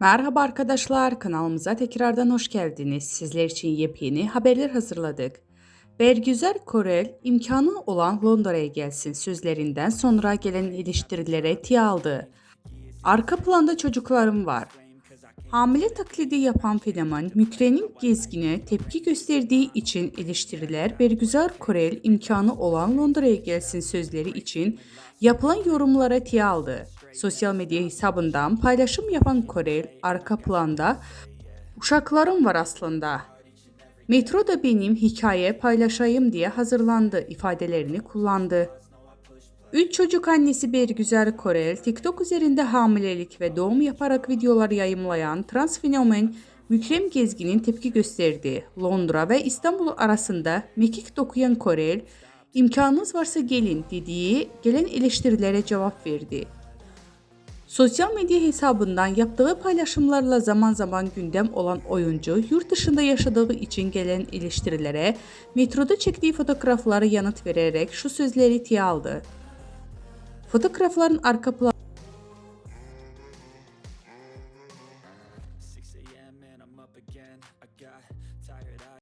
Merhaba arkadaşlar, kanalımıza tekrardan hoş geldiniz. Sizler için yepyeni haberler hazırladık. Bergüzar Korel, imkanı olan Londra'ya gelsin sözlerinden sonra gelen eleştirilere tiye aldı. Arka planda çocuklarım var. Hamile taklidi yapan fenomen Mükremin gezgine tepki gösterdiği için eleştiriler Bergüzar Korel imkanı olan Londra'ya gelsin sözleri için yapılan yorumlara tiye aldı. Sosyal medya hesabından paylaşım yapan Korel arka planda uşaklarım var aslında. Metro da benim hikaye paylaşayım diye hazırlandı ifadelerini kullandı. Üç çocuk annesi Bergüzar Korel, TikTok üzerinde hamilelik ve doğum yaparak videolar yayımlayan trans fenomen Mükrem Gezgin'in tepki gösterdi. Londra ve İstanbul arasında mekik dokuyan Korel, imkanınız varsa gelin dediği gelen eleştirilere cevap verdi. Sosyal medya hesabından yaptığı paylaşımlarla zaman zaman gündem olan oyuncu, yurt dışında yaşadığı için gelen eleştirilere metroda çektiği fotoğrafları yanıt vererek şu sözleri tiye aldı. Fotoğrafların arka planı